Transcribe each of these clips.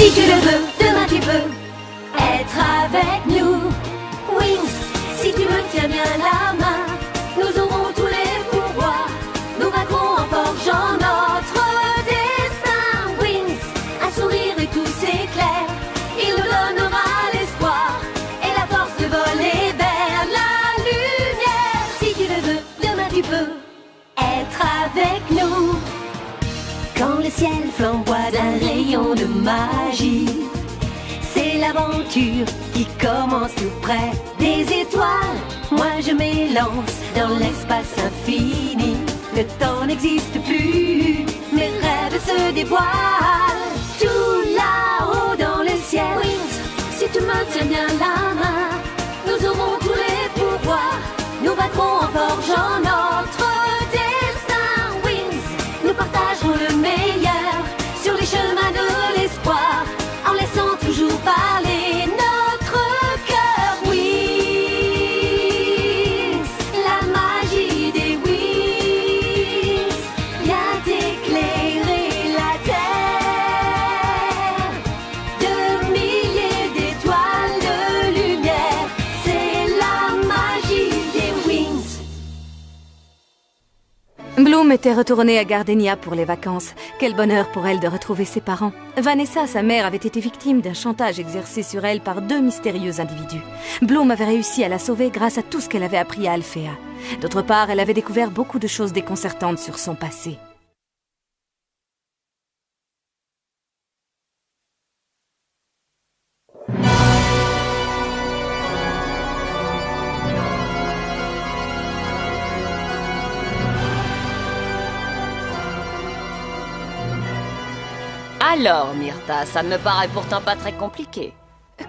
Si tu le veux, demain tu peux être avec nous. Wings, si tu me tiens bien la main, nous aurons tous les pouvoirs. Nous vaincrons en forgeant notre destin. Wings, un sourire et tout s'éclaire. Il nous donnera l'espoir et la force de voler vers la lumière. Si tu le veux, demain tu peux être avec nous. Quand le ciel flamboie d'un rayon de magie, c'est l'aventure qui commence tout près des étoiles. Moi je m'élance dans l'espace infini. Le temps n'existe plus, mes rêves se dévoilent. Tout là-haut dans le ciel. Wings, si tu me tiens bien la main, nous aurons tous les pouvoirs. Nous vaincrons en forgeant notre destin. Wings, nous partagerons le meilleur sur les chemins de l'espoir, en laissant toujours parler notre cœur. Wings, la magie des wings vient éclairer la terre. De milliers d'étoiles de lumière, c'est la magie des wings. Bloom était retournée à Gardenia pour les vacances. Quel bonheur pour elle de retrouver ses parents. Vanessa, sa mère, avait été victime d'un chantage exercé sur elle par 2 mystérieux individus. Bloom avait réussi à la sauver grâce à tout ce qu'elle avait appris à Alphéa. D'autre part, elle avait découvert beaucoup de choses déconcertantes sur son passé. Alors, Myrtha, ça ne me paraît pourtant pas très compliqué.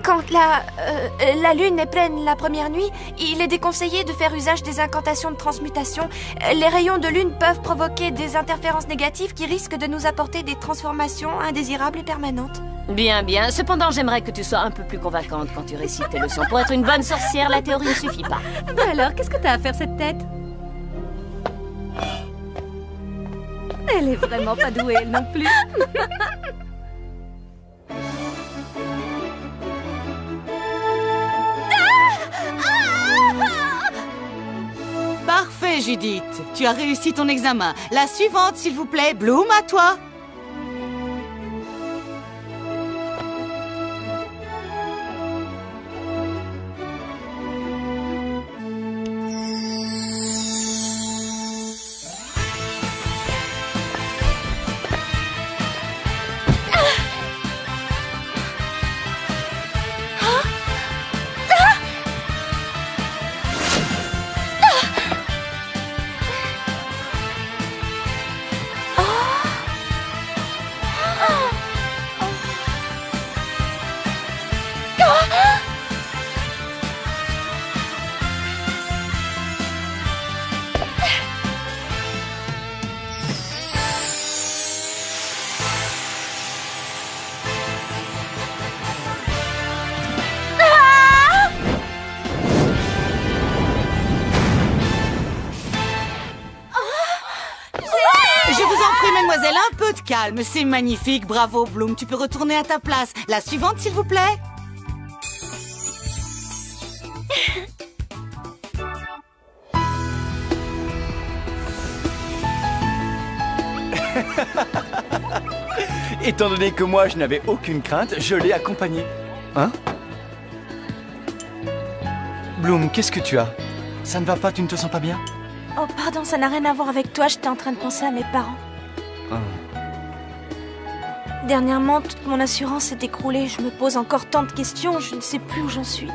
Quand la lune est pleine la première nuit, il est déconseillé de faire usage des incantations de transmutation. Les rayons de lune peuvent provoquer des interférences négatives qui risquent de nous apporter des transformations indésirables et permanentes. Bien, bien. Cependant, j'aimerais que tu sois un peu plus convaincante quand tu récites tes leçons. Pour être une bonne sorcière, la théorie ne suffit pas. Ben alors, qu'est-ce que t'as à faire cette tête? Elle est vraiment pas douée, elle non plus. Parfait, Judith. Tu as réussi ton examen. La suivante, s'il vous plaît. Bloom, à toi. Mademoiselle, un peu de calme, c'est magnifique, bravo Bloom, tu peux retourner à ta place. La suivante, s'il vous plaît. Étant donné que moi je n'avais aucune crainte, je l'ai accompagné. Hein? Bloom, qu'est-ce que tu as? Ça ne va pas, tu ne te sens pas bien? Oh, pardon, ça n'a rien à voir avec toi, j'étais en train de penser à mes parents. Dernièrement, toute mon assurance s'est écroulée. Je me pose encore tant de questions, je ne sais plus où j'en suis.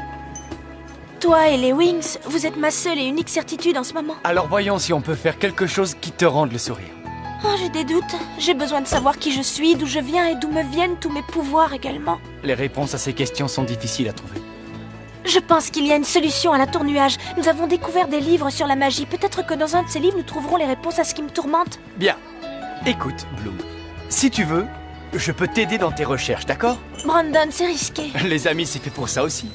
Toi et les Wings, vous êtes ma seule et unique certitude en ce moment. Alors voyons si on peut faire quelque chose qui te rende le sourire. Oh, j'ai des doutes. J'ai besoin de savoir qui je suis, d'où je viens et d'où me viennent tous mes pouvoirs également. Les réponses à ces questions sont difficiles à trouver. Je pense qu'il y a une solution à la tour-nuage. Nous avons découvert des livres sur la magie. Peut-être que dans un de ces livres, nous trouverons les réponses à ce qui me tourmente. Bien. Écoute, Bloom. Si tu veux, je peux t'aider dans tes recherches, d'accord? Brandon, c'est risqué. Les amis, c'est fait pour ça aussi.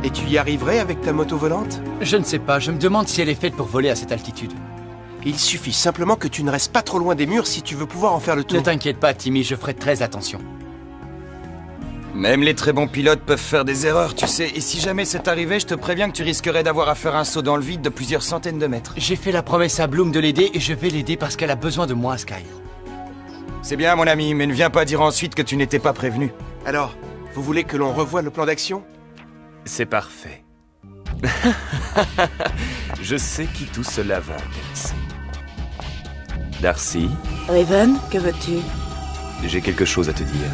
Et tu y arriverais avec ta moto volante? Je ne sais pas, je me demande si elle est faite pour voler à cette altitude. Il suffit simplement que tu ne restes pas trop loin des murs si tu veux pouvoir en faire le tour. Ne t'inquiète pas, Timmy, je ferai très attention. Même les très bons pilotes peuvent faire des erreurs, tu sais. Et si jamais c'est arrivé, je te préviens que tu risquerais d'avoir à faire un saut dans le vide de plusieurs centaines de mètres. J'ai fait la promesse à Bloom de l'aider et je vais l'aider parce qu'elle a besoin de moi, Sky. C'est bien, mon ami, mais ne viens pas dire ensuite que tu n'étais pas prévenu. Alors, vous voulez que l'on revoie le plan d'action? C'est parfait. Je sais qui tout cela va intéresser. Darcy, Raven, que veux-tu? j'ai quelque chose à te dire.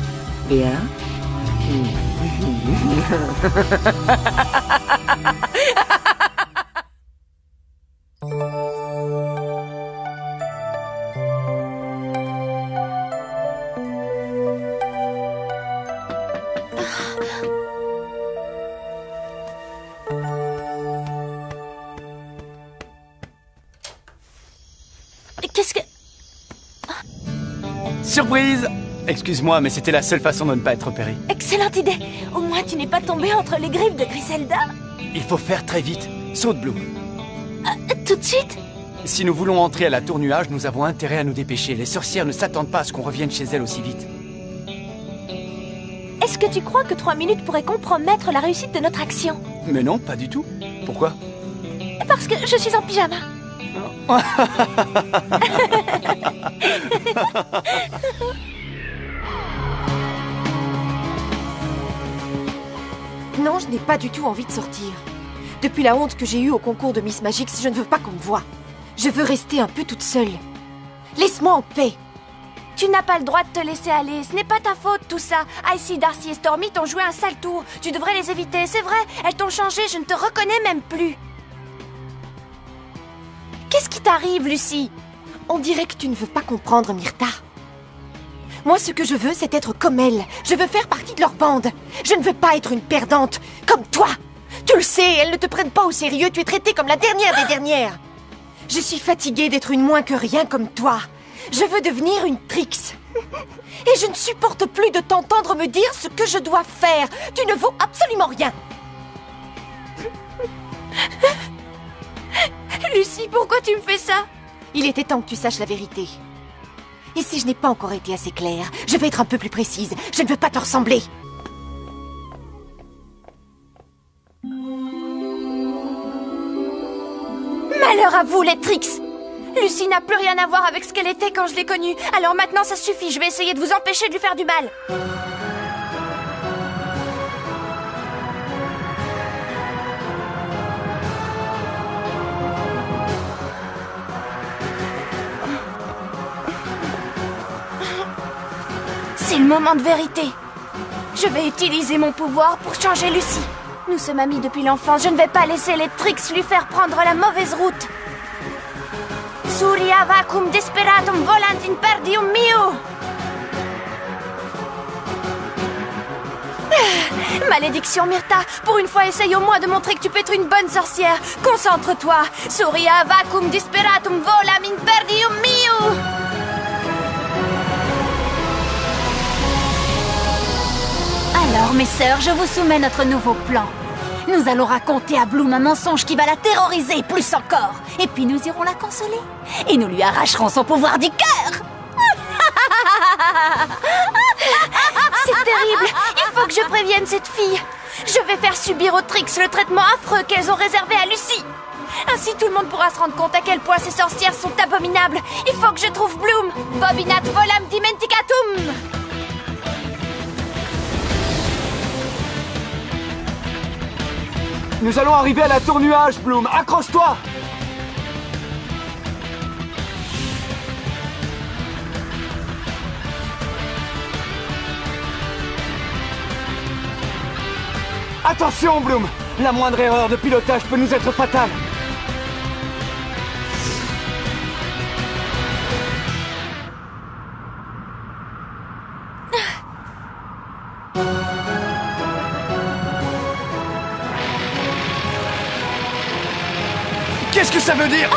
Bien. Qu'est-ce que... Surprise! Excuse-moi, mais c'était la seule façon de ne pas être repéré. Excellente idée. Au moins, tu n'es pas tombé entre les griffes de Griselda. Il faut faire très vite. Saute, Bloom. Tout de suite? Si nous voulons entrer à la tour nuage, nous avons intérêt à nous dépêcher. Les sorcières ne s'attendent pas à ce qu'on revienne chez elles aussi vite. Est-ce que tu crois que 3 minutes pourraient compromettre la réussite de notre action? Mais non, pas du tout. Pourquoi? Parce que je suis en pyjama. Non, je n'ai pas du tout envie de sortir. Depuis la honte que j'ai eue au concours de Miss Magic, je ne veux pas qu'on me voie. Je veux rester un peu toute seule. Laisse-moi en paix. Tu n'as pas le droit de te laisser aller. Ce n'est pas ta faute, tout ça. Icy, Darcy et Stormy t'ont joué un sale tour. Tu devrais les éviter, c'est vrai. Elles t'ont changé, je ne te reconnais même plus. Qu'est-ce qui t'arrive, Lucy? On dirait que tu ne veux pas comprendre, Myrtha. Moi, ce que je veux, c'est être comme elles. Je veux faire partie de leur bande. Je ne veux pas être une perdante, comme toi. Tu le sais, elles ne te prennent pas au sérieux. Tu es traitée comme la dernière des dernières. Je suis fatiguée d'être une moins que rien comme toi. Je veux devenir une Trix. Et je ne supporte plus de t'entendre me dire ce que je dois faire. Tu ne vaux absolument rien. Lucy, pourquoi tu me fais ça? Il était temps que tu saches la vérité. Et si je n'ai pas encore été assez claire, je vais être un peu plus précise. Je ne veux pas te ressembler. Malheur à vous, les Trix! Lucy n'a plus rien à voir avec ce qu'elle était quand je l'ai connue. Alors maintenant, ça suffit. Je vais essayer de vous empêcher de lui faire du mal. C'est le moment de vérité. Je vais utiliser mon pouvoir pour changer Lucy. Nous sommes amis depuis l'enfance. Je ne vais pas laisser les Trix lui faire prendre la mauvaise route. Surya vacum desperatum volant in perdium mio. Malédiction, Myrtha. Pour une fois, essaye au moins de montrer que tu peux être une bonne sorcière. Concentre-toi. Surya vacum desperatum volam in perdium mio. Alors, mes sœurs, je vous soumets notre nouveau plan. Nous allons raconter à Bloom un mensonge qui va la terroriser plus encore. Et puis nous irons la consoler. Et nous lui arracherons son pouvoir du cœur. C'est terrible. Il faut que je prévienne cette fille. Je vais faire subir aux Trix le traitement affreux qu'elles ont réservé à Lucy. Ainsi, tout le monde pourra se rendre compte à quel point ces sorcières sont abominables. Il faut que je trouve Bloom. Bobinat volam dimenticatum. Nous allons arriver à la tour nuage, Bloom. Accroche-toi! Attention, Bloom! La moindre erreur de pilotage peut nous être fatale. Qu'est-ce que ça veut dire?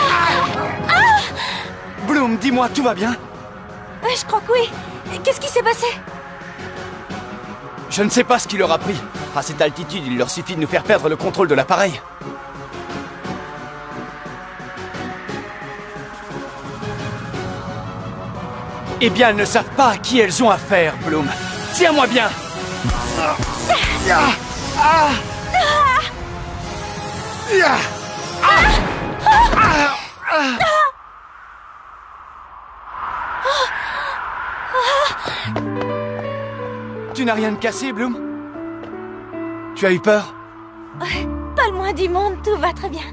Bloom, dis-moi, tout va bien? Je crois que oui. Qu'est-ce qui s'est passé? Je ne sais pas ce qui leur a pris. À cette altitude, il leur suffit de nous faire perdre le contrôle de l'appareil. Eh bien, elles ne savent pas à qui elles ont affaire, Bloom. Tiens-moi bien. Tu n'as rien de cassé, Bloom? Tu as eu peur? Pas le moins du monde, tout va très bien.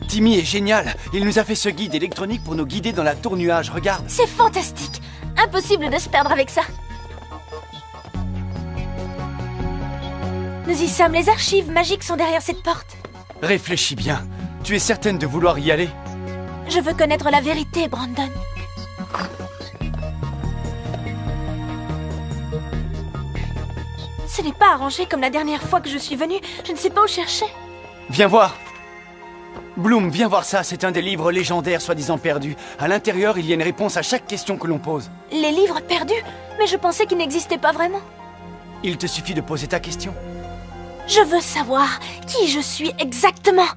Timmy est génial. Il nous a fait ce guide électronique pour nous guider dans la tour nuage. Regarde. C'est fantastique. Impossible de se perdre avec ça. Nous y sommes, les archives magiques sont derrière cette porte. Réfléchis bien. Tu es certaine de vouloir y aller? Je veux connaître la vérité, Brandon. Ce n'est pas arrangé comme la dernière fois que je suis venue. Je ne sais pas où chercher. Viens voir. Bloom, viens voir ça. C'est un des livres légendaires soi-disant perdus. À l'intérieur, il y a une réponse à chaque question que l'on pose. Les livres perdus? Mais je pensais qu'ils n'existaient pas vraiment. Il te suffit de poser ta question. Je veux savoir qui je suis exactement.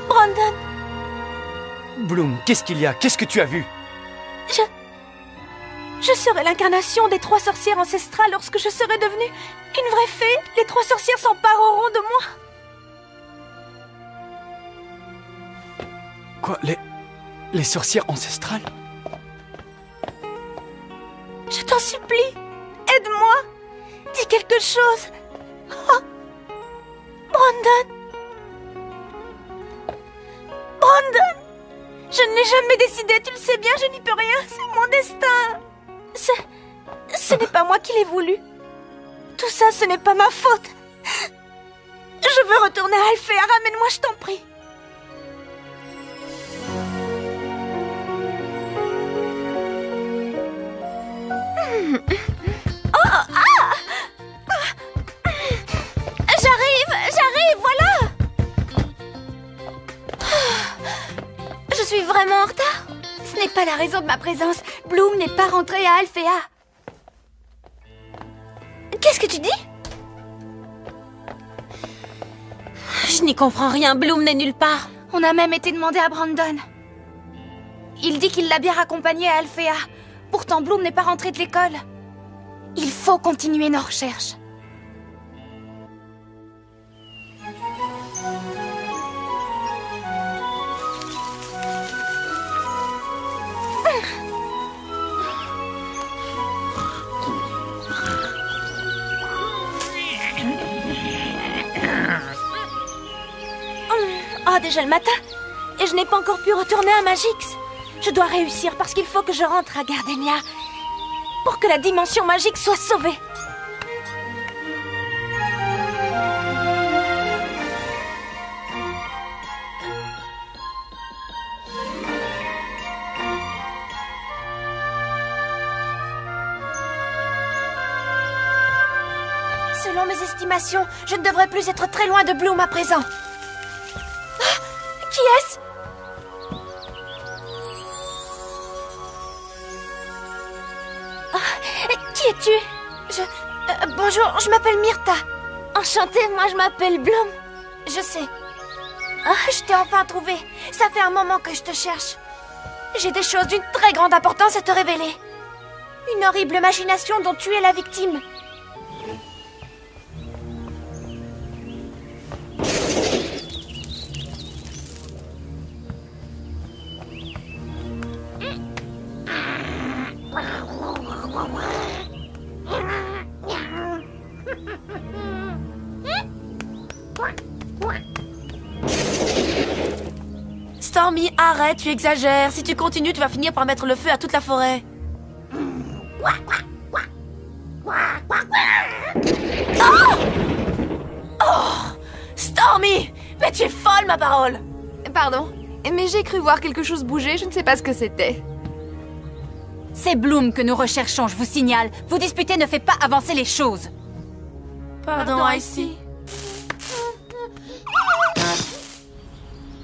Brandon. Bloom, qu'est-ce qu'il y a? Qu'est-ce que tu as vu? Je serai l'incarnation des 3 sorcières ancestrales lorsque je serai devenue une vraie fée. Les 3 sorcières s'empareront de moi. Quoi? Les sorcières ancestrales? Je t'en supplie, aide-moi. Dis quelque chose. Oh. Brandon. Brandon. Je ne l'ai jamais décidé, tu le sais bien, je n'y peux rien, c'est mon destin. Ce n'est pas moi qui l'ai voulu. Tout ça, ce n'est pas ma faute. Je veux retourner à Alphéa, ramène-moi, je t'en prie. Oh, ah! J'arrive, voilà. Je suis vraiment en retard. Ce n'est pas la raison de ma présence. Bloom n'est pas rentré à Alphéa. Qu'est-ce que tu dis? Je n'y comprends rien. Bloom n'est nulle part. On a même été demandé à Brandon. Il dit qu'il l'a bien raccompagné à Alphéa. Pourtant, Bloom n'est pas rentré de l'école. Il faut continuer nos recherches. Oh, déjà le matin. Et je n'ai pas encore pu retourner à Magix. Je dois réussir parce qu'il faut que je rentre à Gardenia pour que la dimension magique soit sauvée. Selon mes estimations, je ne devrais plus être très loin de Bloom à présent. Qui est-ce? Qui es-tu? Bonjour, je m'appelle Myrtha. Enchantée, moi je m'appelle Bloom. Je sais. Je t'ai enfin trouvé. Ça fait un moment que je te cherche. J'ai des choses d'une très grande importance à te révéler. Une horrible machination dont tu es la victime. Stormy, arrête, tu exagères. Si tu continues, tu vas finir par mettre le feu à toute la forêt. Oh! Oh! Stormy! Mais tu es folle, ma parole! Pardon, mais j'ai cru voir quelque chose bouger, je ne sais pas ce que c'était. C'est Bloom que nous recherchons, je vous signale. Vous disputer ne fait pas avancer les choses. Pardon, Icy.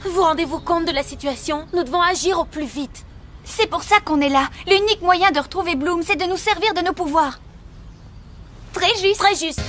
Vous rendez-vous compte de la situation? Nous devons agir au plus vite. C'est pour ça qu'on est là. L'unique moyen de retrouver Bloom, c'est de nous servir de nos pouvoirs. Très juste. Très juste.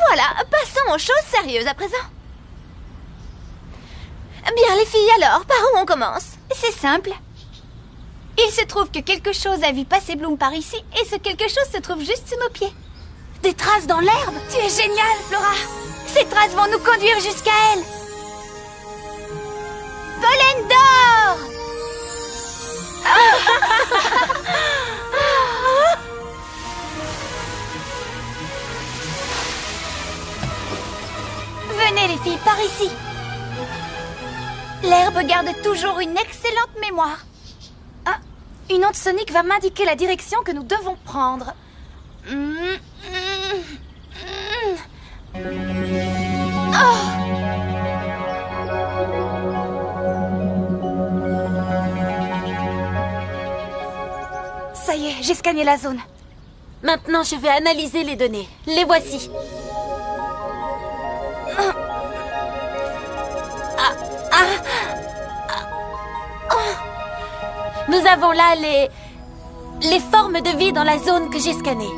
Voilà, passons aux choses sérieuses à présent. Bien les filles, alors, par où on commence? C'est simple. Il se trouve que quelque chose a vu passer Bloom par ici, et ce quelque chose se trouve juste sous nos pieds. Des traces dans l'herbe? Tu es géniale, Flora! Ces traces vont nous conduire jusqu'à elle. Pollen d'or! Venez les filles, par ici. L'herbe garde toujours une excellente mémoire. Ah, une onde sonique va m'indiquer la direction que nous devons prendre. Ça y est, j'ai scanné la zone. Maintenant, je vais analyser les données. Les voici. Nous avons là les formes de vie dans la zone que j'ai scannée.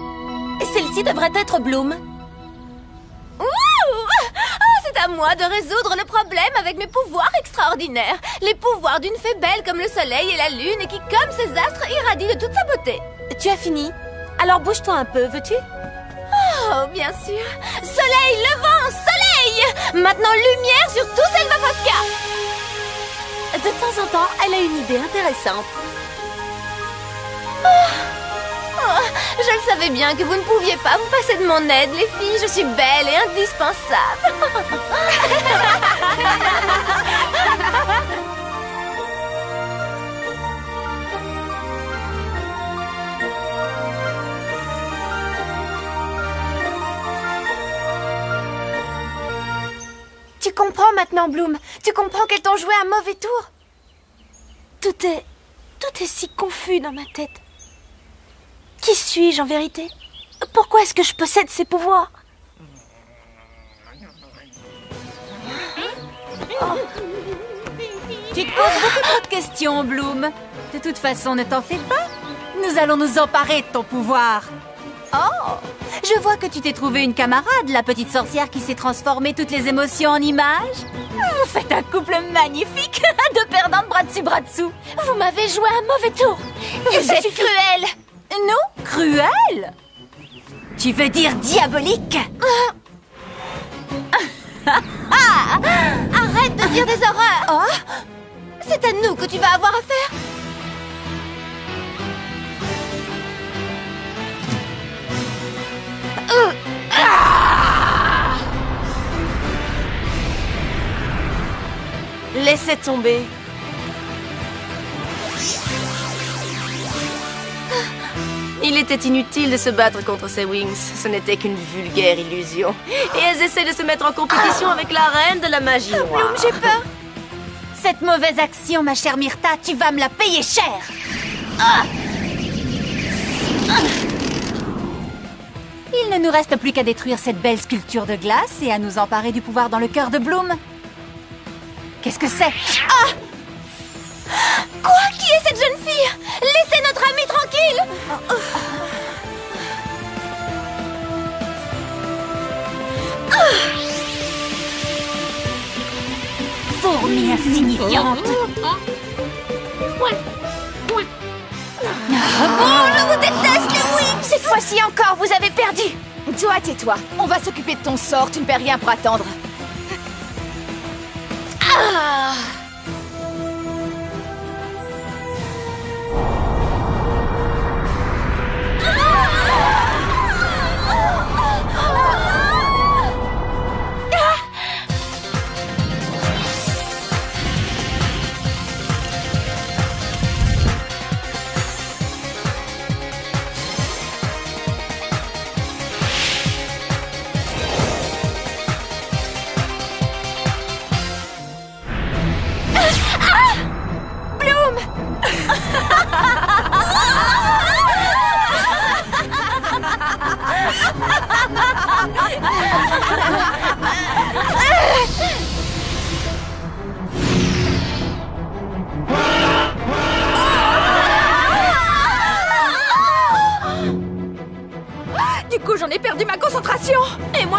Celle-ci devrait être Bloom. C'est à moi de résoudre le problème avec mes pouvoirs extraordinaires. Les pouvoirs d'une fée belle comme le soleil et la lune et qui, comme ces astres, irradie de toute sa beauté. Tu as fini? Alors bouge-toi un peu, veux-tu? Oh, bien sûr. Soleil levant, soleil! Maintenant lumière sur tout Selvafoska. De temps en temps, elle a une idée intéressante. Je le savais bien que vous ne pouviez pas vous passer de mon aide, les filles. Je suis belle et indispensable. Tu comprends maintenant, Bloom. Tu comprends qu'elles t'ont joué un mauvais tour. Tout est si confus dans ma tête. Qui suis-je en vérité? Pourquoi est-ce que je possède ces pouvoirs? Tu te poses beaucoup trop de questions, Bloom. De toute façon, ne t'en fais pas. Nous allons nous emparer de ton pouvoir. Oh, je vois que tu t'es trouvé une camarade, la petite sorcière qui s'est transformée toutes les émotions en images. Vous faites un couple magnifique, de perdants bras dessus, bras dessous. Vous m'avez joué un mauvais tour. Vous êtes cruel. Nous, cruel? Tu veux dire diabolique? Arrête de dire des horreurs. C'est à nous que tu vas avoir affaire. Laissez tomber. Il était inutile de se battre contre ces Wings. Ce n'était qu'une vulgaire illusion. Et elles essaient de se mettre en compétition avec la reine de la magie noire. Bloom, j'ai peur. Cette mauvaise action, ma chère Myrtha, tu vas me la payer cher. Il ne nous reste plus qu'à détruire cette belle sculpture de glace et à nous emparer du pouvoir dans le cœur de Bloom. Qu'est-ce que c'est? Quoi? Qui est cette jeune fille? Laissez notre amie tranquille. Fourmi insignifiante. Je vous déteste, les Wings. Cette fois-ci encore, vous avez perdu. Toi, tais-toi. On va s'occuper de ton sort, tu ne perds rien pour attendre.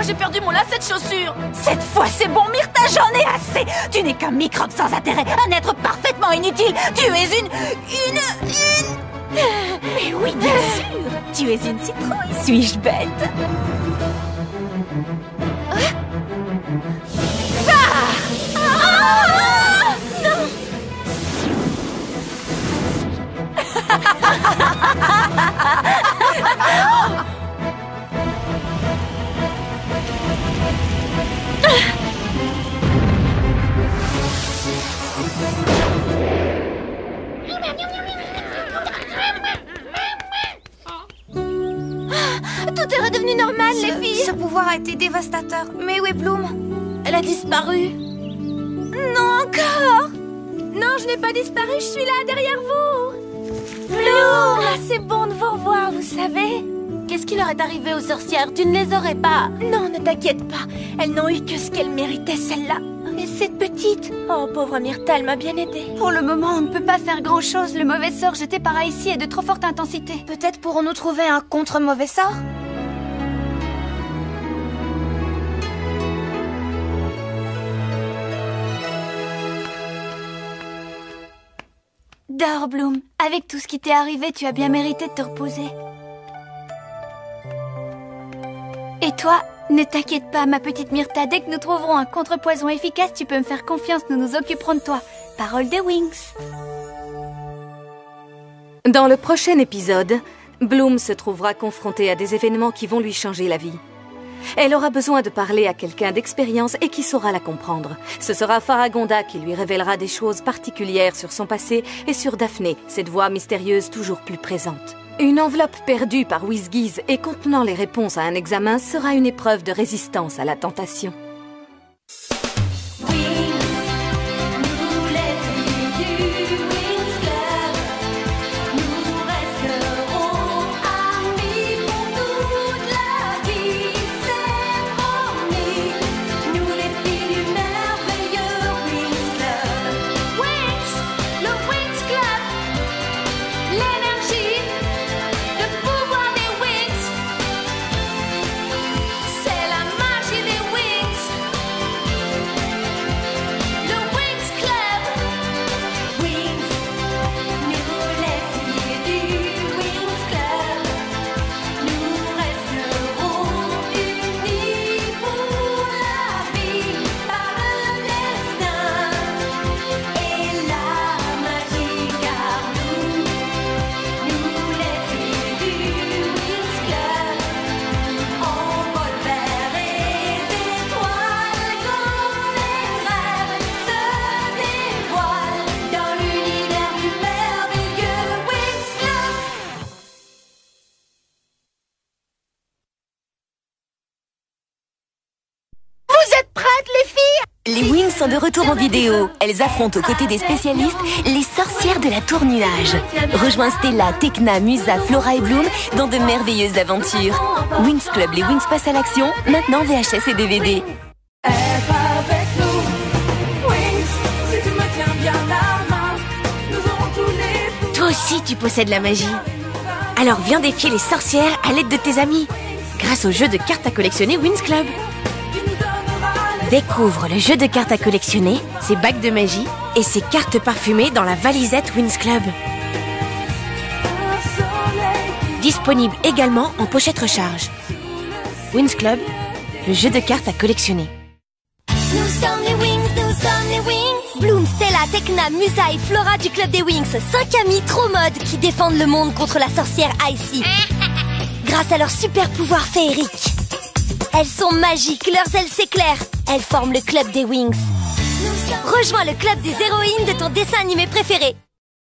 j'ai perdu mon lacet de chaussure. Cette fois, c'est bon, Myrtha, j'en ai assez. Tu n'es qu'un microbe sans intérêt, un être parfaitement inutile. Tu es une... Mais oui, bien sûr. Tu es une citrouille, suis-je bête? Non. Tout est redevenu normal, les filles. Ce pouvoir a été dévastateur. Mais où est Bloom? Elle a disparu. Non, encore. Non, je n'ai pas disparu, je suis là, derrière vous. Bloom! Ah, c'est bon de vous revoir, vous savez. Qu'est-ce qui leur est arrivé aux sorcières? Tu ne les aurais pas. Non, ne t'inquiète pas. Elles n'ont eu que ce qu'elles méritaient, celle-là. Et cette petite... Oh, pauvre Myrtha, elle m'a bien aidée. Pour le moment, on ne peut pas faire grand-chose. Le mauvais sort jeté par ici est de trop forte intensité. Peut-être pourrons-nous trouver un contre-mauvais sort? Dors, Bloom. Avec tout ce qui t'est arrivé, tu as bien mérité de te reposer. Et toi, ne t'inquiète pas, ma petite Myrtha. Dès que nous trouverons un contrepoison efficace, tu peux me faire confiance, nous nous occuperons de toi. Parole des Winx. Dans le prochain épisode, Bloom se trouvera confrontée à des événements qui vont lui changer la vie. Elle aura besoin de parler à quelqu'un d'expérience et qui saura la comprendre. Ce sera Faragonda qui lui révélera des choses particulières sur son passé et sur Daphné, cette voix mystérieuse toujours plus présente. Une enveloppe perdue par Whizgiz et contenant les réponses à un examen sera une épreuve de résistance à la tentation. Les Winx sont de retour en vidéo. Elles affrontent aux côtés des spécialistes les sorcières de la Tour Nuage. Rejoins Stella, Tecna, Musa, Flora et Bloom dans de merveilleuses aventures. Winx Club, les Winx passent à l'action, maintenant VHS et DVD. Toi aussi, tu possèdes la magie. Alors viens défier les sorcières à l'aide de tes amis, grâce au jeu de cartes à collectionner Winx Club. Découvre le jeu de cartes à collectionner, ses bagues de magie et ses cartes parfumées dans la valisette Winx Club. Disponible également en pochette recharge. Winx Club, le jeu de cartes à collectionner. Nous sommes les Winx, nous sommes les Winx. Bloom, Stella, Tecna, Musa et Flora du club des Winx. 5 amis trop modes qui défendent le monde contre la sorcière Icy. Grâce à leur super pouvoir féerique. Elles sont magiques, leurs ailes s'éclairent. Elles forment le club des Winx. Rejoins le club des héroïnes de ton dessin animé préféré.